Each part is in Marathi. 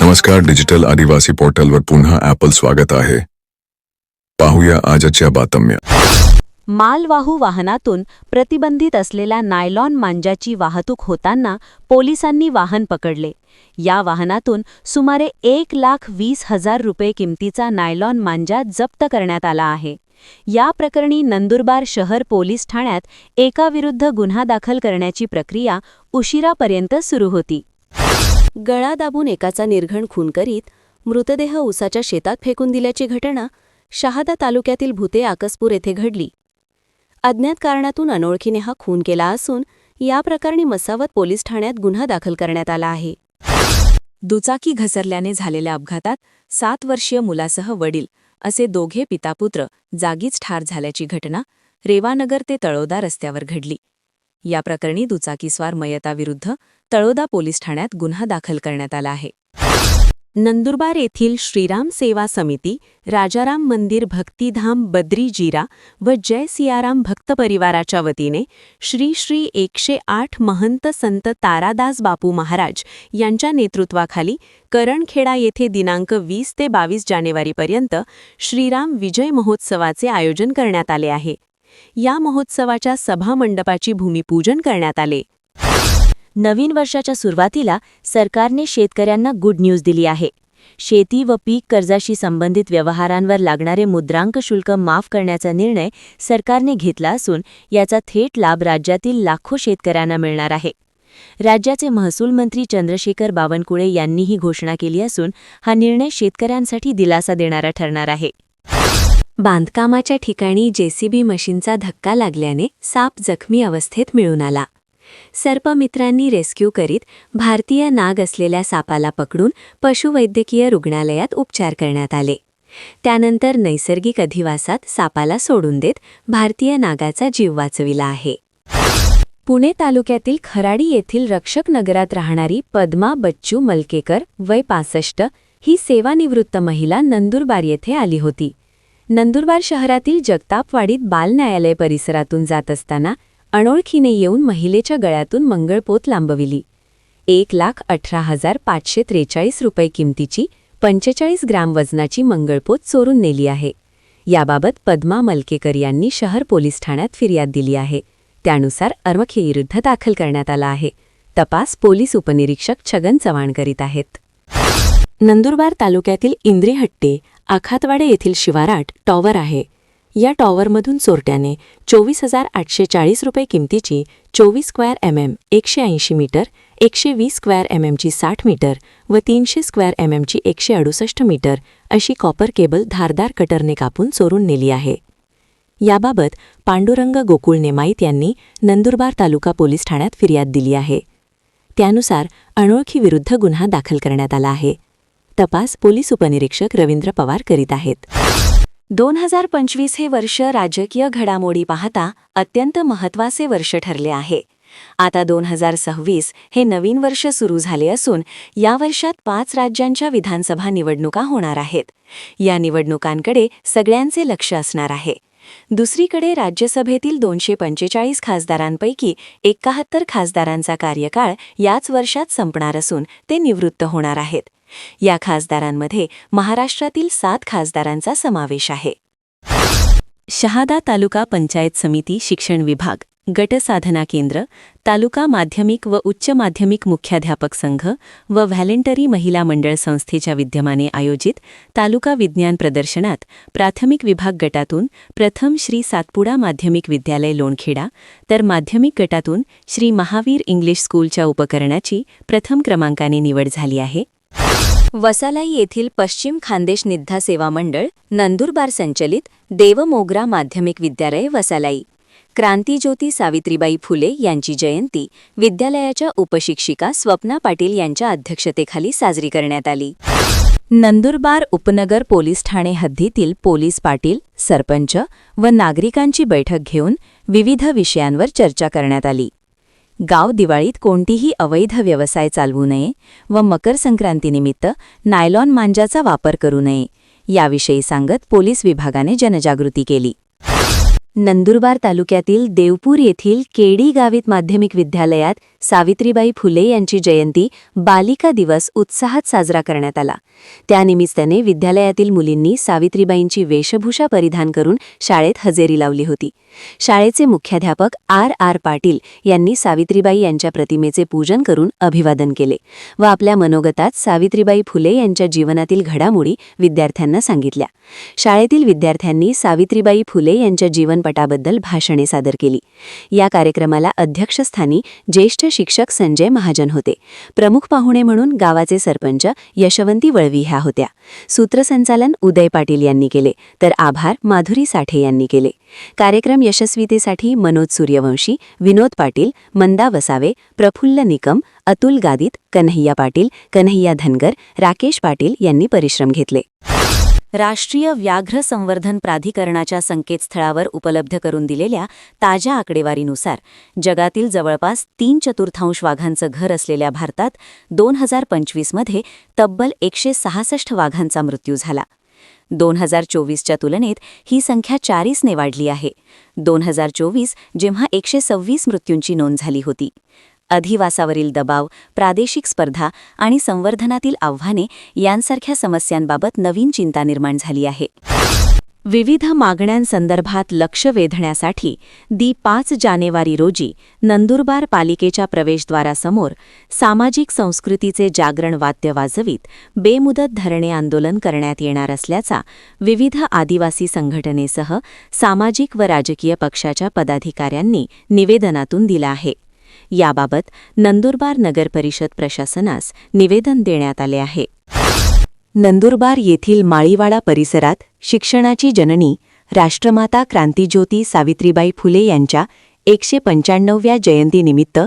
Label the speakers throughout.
Speaker 1: नमस्कार, डिजिटल आदिवासी पोर्टलवर पुन्हा ॲपल स्वागत आहे. पाहूया आजच्या बातम्या.
Speaker 2: मालवाहू वाहनातून प्रतिबंधित असलेल्या नायलॉन मांजाची वाहतूक होताना पोलिसांनी वाहन पकडले. या वाहनातून सुमारे 1,20,000 रुपये किमतीचा नायलॉन मांजा जप्त करण्यात आला आहे. या प्रकरणी नंदुरबार शहर पोलीस ठाण्यात एकाविरुद्ध गुन्हा दाखल करण्याची प्रक्रिया उशिरापर्यंत सुरू होती. गळा दाबून एकाचा निर्घृण खून करीत मृतदेह उसाच्या शेतात फेकून दिल्याची घटना शहादा तालुक्यातील भुते आकसपूर येथे घडली. अज्ञात कारणातून अनोळखीने हा खून केला असून या प्रकरणी मसावत पोलीस ठाण्यात गुन्हा दाखल करण्यात आला आहे. दुचाकी घसरल्याने झालेल्या अपघातात 7 वर्षीय मुलासह वडील असे दोघे पितापुत्र जागीच ठार झाल्याची घटना रेवानगर ते तळोदा रस्त्यावर घडली. या प्रकरणी दुचाकीस्वार मयताविरुद्ध तळोदा पोलीस ठाण्यात गुन्हा दाखल करण्यात आला आहे. नंदुरबार येथील श्रीराम सेवा समिती, राजाराम मंदिर भक्तिधाम बद्री जीरा व जय सियाराम भक्त परिवाराच्या वतीने श्री श्री 108 महंत संत तारादास बापू महाराज यांच्या नेतृत्वाखाली करणखेडा येथे दिनांक 20 ते 22 जानेवारीपर्यंत श्रीराम विजय महोत्सवाचे आयोजन करण्यात आले आहे. या महोत्सवाच्या सभामंडपाची भूमिपूजन करण्यात आले. नवीन वर्षाच्या सुरुवातीला सरकारने शेतकऱ्यांना गुड न्यूज दिली आहे. शेती व पीक कर्जाशी संबंधित व्यवहारांवर लागणारे मुद्रांक शुल्क माफ करण्याचा निर्णय सरकारने घेतला असून याचा थेट लाभ राज्यातील लाखो शेतकऱ्यांना मिळणार आहे. राज्याचे महसूल मंत्री चंद्रशेखर बावनकुळे यांनी ही घोषणा केली असून हा निर्णय शेतकऱ्यांसाठी दिलासा देणारा ठरणार आहे. बांधकामाच्या ठिकाणी जेसीबी मशीनचा धक्का लागल्याने साप जखमी अवस्थेत मिळून आला. सर्पमित्रांनी रेस्क्यू करीत भारतीय नाग असलेल्या सापाला पकडून पशुवैद्यकीय रुग्णालयात उपचार करण्यात आले. त्यानंतर नैसर्गिक अधिवासात सापाला सोडून देत भारतीय नागाचा जीव वाचविला आहे. पुणे तालुक्यातील खराडी येथील रक्षक नगरात राहणारी पद्मा बच्चू मलकेकर वय 65 ही सेवानिवृत्त महिला नंदुरबार येथे आली होती. नंदुरबार शहरातील जगतापवाडीत बाल न्यायालय परिसरातून जात असताना अनोळखीने येऊन महिलेच्या गळ्यातून मंगळपोत लांबविली. 1,18,543 रुपये किमतीची 45 ग्रॅम वजनाची मंगळपोत चोरून नेली आहे. याबाबत पद्मा मलकेकर यांनी शहर पोलीस ठाण्यात फिर्याद दिली आहे. त्यानुसार अर्मखेविरुद्ध दाखल करण्यात आला आहे. तपास पोलीस उपनिरीक्षक छगन चव्हाण करीत आहेत. नंदुरबार तालुक्यातील इंद्रीहट्टे आखातवाडे येथील शिवारात टॉवर आहे. या टॉवरमधून चोरट्याने 24,840 रुपये किमतीची 24 square mm 180 metre, 120 square mm ची 60 मीटर व 300 स्क्वेअर mm ची 168 मीटर अशी कॉपर केबल धारदार कटरने कापून चोरून नेली आहे. याबाबत पांडुरंग गोकुळ नेमाईत यांनी नंदुरबार तालुका पोलीस ठाण्यात फिर्याद दिली आहे. त्यानुसार अनोळखीविरुद्ध गुन्हा दाखल करण्यात आला आहे. तपास पोलीस उपनिरीक्षक रवींद्र पवार करीत आहेत. 2025 हे वर्ष राजकीय घडामोडी पाहता अत्यंत महत्त्वाचे वर्ष ठरले आहे. आता 2026 हे नवीन वर्ष सुरू झाले असून या वर्षात 5 राज्यांच्या विधानसभा निवडणुका होणार आहेत. या निवडणुकांकडे सगळ्यांचे लक्ष असणार आहे. दुसरीकडे राज्यसभेतील 245 खासदारांपैकी 71 खासदारांचा कार्यकाळ याच वर्षात संपणार असून ते निवृत्त होणार आहेत. या खासदारांमध्ये महाराष्ट्रातील 7 खासदारांचा समावेश आहे. शहादा तालुका पंचायत समिती शिक्षण विभाग, गट साधना केंद्र, तालुका माध्यमिक व उच्च माध्यमिक मुख्याध्यापक संघ व व्हॅलेंटरी महिला मंडळ संस्थेच्या विद्यमाने आयोजित तालुका विज्ञान प्रदर्शनात प्राथमिक विभाग गटातून प्रथम श्री सातपुडा माध्यमिक विद्यालय लोणखेडा तर माध्यमिक गटातून श्री महावीर इंग्लिश स्कूलच्या उपकरणाची प्रथम क्रमांकाने निवड झाली आहे. वसालाई येथील पश्चिम खानदेश निद्धा सेवा मंडळ नंदुरबार संचलित देवमोगरा माध्यमिक विद्यालय वसालाई, क्रांतिज्योती सावित्रीबाई फुले यांची जयंती विद्यालयाच्या उपशिक्षिका स्वप्ना पाटील यांच्या अध्यक्षतेखाली साजरी करण्यात आली. नंदुरबार उपनगर पोलीस ठाणे हद्दीतील पोलीस पाटील, सरपंच व नागरिकांची बैठक घेऊन विविध विषयांवर चर्चा करण्यात आली. गाव दिवाळीत कोणतीही अवैध व्यवसाय चालवू नये व मकर संक्रांतीनिमित्त नायलॉन मांजाचा वापर करू नये याविषयी सांगत पोलीस विभागाने जनजागृती केली. नंदुरबार तालुक्यातील देवपूर येथील केडी गावित माध्यमिक विद्यालयात सावित्रीबाई फुले यांची जयंती बालिका दिवस उत्साहात साजरा करण्यात आला. त्यानिमित्ताने विद्यालयातील मुलींनी सावित्रीबाईंची वेशभूषा परिधान करून शाळेत हजेरी लावली होती. शाळेचे मुख्याध्यापक R. पाटील यांनी सावित्रीबाई यांच्या प्रतिमेचे पूजन करून अभिवादन केले व आपल्या मनोगतात सावित्रीबाई फुले यांच्या जीवनातील घडामोडी विद्यार्थ्यांना सांगितल्या. शाळेतील विद्यार्थ्यांनी सावित्रीबाई फुले यांच्या जीवनपटाबद्दल भाषणे सादर केली. या कार्यक्रमाला अध्यक्षस्थानी ज्येष्ठ शिक्षक संजय महाजन होते. प्रमुख पाहुणे म्हणून गावाचे सरपंच यशवंती वळवी ह्या होत्या. सूत्रसंचालन उदय पाटील यांनी केले तर आभार माधुरी साठे यांनी केले. कार्यक्रम यशस्वीतेसाठी मनोज सूर्यवंशी, विनोद पाटील, मंदा वसावे, प्रफुल्ल निकम, अतुल गादित, कन्हैया पाटील, कन्हैया धनगर, राकेश पाटील यांनी परिश्रम घेतले. राष्ट्रीय व्याघ्र संवर्धन प्राधिकरणाच्या संकेतस्थळावर उपलब्ध करून दिलेल्या ताज्या आकडेवारीनुसार जगातील जवळपास 3/4 वाघांचं घर असलेल्या भारतात 2025मध्ये तब्बल 166 वाघांचा मृत्यू झाला. 2024च्या तुलनेत ही संख्या 40 ने वाढली आहे. 2024 जेव्हा 126 मृत्यूंची नोंद झाली होती. अधिवासावरील दबाव, प्रादेशिक स्पर्धा आणि संवर्धनातील आव्हाने यांसारख्या समस्यांबाबत नवीन चिंता निर्माण झाली आहे. विविध मागण्यांसंदर्भात लक्ष वेधण्यासाठी 5 जानेवारी रोजी नंदुरबार पालिकेच्या प्रवेशद्वारासमोर सामाजिक संस्कृतीचे जागरण वाद्य वाजवीत बेमुदत धरणे आंदोलन करण्यात येणार असल्याचा विविध आदिवासी संघटनेसह सामाजिक व राजकीय पक्षाच्या पदाधिकाऱ्यांनी निवेदनातून दिला आहे. याबाबत नंदुरबार नगर परिषद प्रशासनास निवेदन देण्यात आले आहे. नंदुरबार येथील माळीवाडा परिसरात शिक्षणाची जननी राष्ट्रमाता क्रांतिज्योती सावित्रीबाई फुले यांच्या 195व्या जयंतीनिमित्त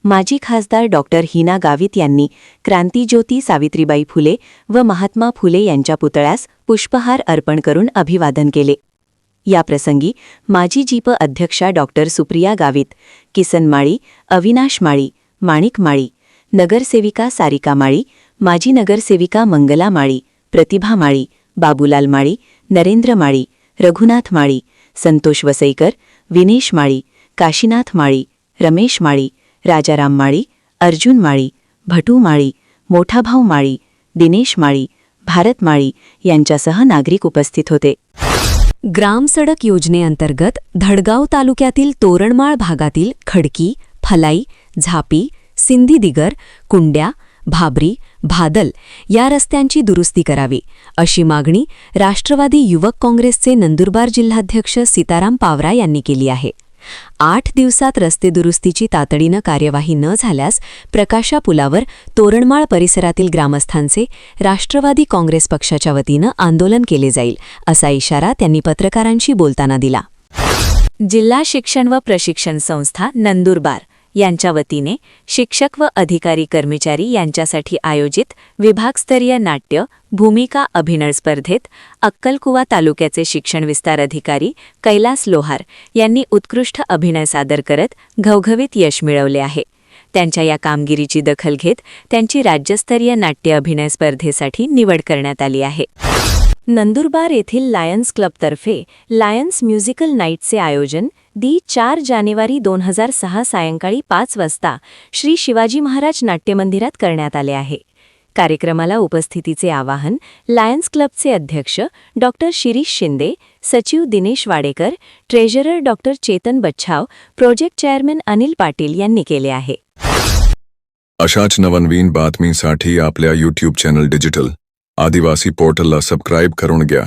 Speaker 2: माजी खासदार हिना गावित यांनी क्रांतिज्योती सावित्रीबाई फुले व महात्मा फुले यांच्या पुतळ्यास पुष्पहार अर्पण करून अभिवादन केले. याप्रसंगी माजी जीप अध्यक्षा सुप्रिया गावित, किसन माळी, अविनाश माळी, माणिक माळी, नगरसेविका सारिका माळी, माजी नगरसेविका मंगला माळी, प्रतिभा माळी, बाबूलाल माळी, नरेंद्र माळी, रघुनाथ माळी, संतोष वसईकर, विनेश माळी, काशीनाथ माळी, रमेश माळी, राजाराम माळी, अर्जुन माळी, भटू माळी, मोठाभाऊ माळी, दिनेश माळी, भारत माळी यांच्यासह नागरिक उपस्थित होते. ग्रामसडक योजनेअंतर्गत धडगाव तालुक्यातील तोरणमाळ भागातील खडकी, फलाई, झापी, सिंधीदिगर, कुंड्या, भाबरी, भादल या रस्त्यांची दुरुस्ती करावी अशी मागणी राष्ट्रवादी युवक काँग्रेसचे नंदुरबार जिल्हाध्यक्ष सीताराम पावरा यांनी केली आहे. 8 दिवसात रस्ते दुरुस्तीची तातडीनं कार्यवाही न झाल्यास प्रकाशा पुलावर तोरणमाळ परिसरातील ग्रामस्थांचे राष्ट्रवादी काँग्रेस पक्षाच्या वतीनं आंदोलन केले जाईल असा इशारा त्यांनी पत्रकारांशी बोलताना दिला. जिल्हा शिक्षण व प्रशिक्षण संस्था नंदुरबार यांच्या वतीने शिक्षक व अधिकारी कर्मचारी यांच्यासाठी आयोजित विभागस्तरीय नाट्य भूमिका अभिनय स्पर्धेत अक्कलकुवा तालुक्याचे शिक्षण विस्तार अधिकारी कैलास लोहार यांनी उत्कृष्ट अभिनय सादर करत घवघवीत यश मिळवले आहे. त्यांच्या या कामगिरीची दखल घेत त्यांची राज्यस्तरीय नाट्य अभिनय स्पर्धेसाठी निवड करण्यात आली आहे. नंदुरबार येथील लायन्स क्लबतर्फे लायन्स म्युझिकल नाईटचे आयोजन 4 जानेवारी 2006 सायंकाळी 5 वाजता श्री शिवाजी महाराज नाट्यमंदिरात करण्यात आले आहे. कार्यक्रमाला उपस्थितीचे आवाहन लायन्स क्लबचे अध्यक्ष शिरीष शिंदे, सचिव Dinesh Wadekar, treasurer Chetan Bachhav, project chairman Anil Patil यांनी केले आहे.
Speaker 1: अशाच नवनवीन बातमीसाठी आपल्या YouTube चॅनल डिजिटल आदिवासी पोर्टलला सबस्क्राईब करून घ्या.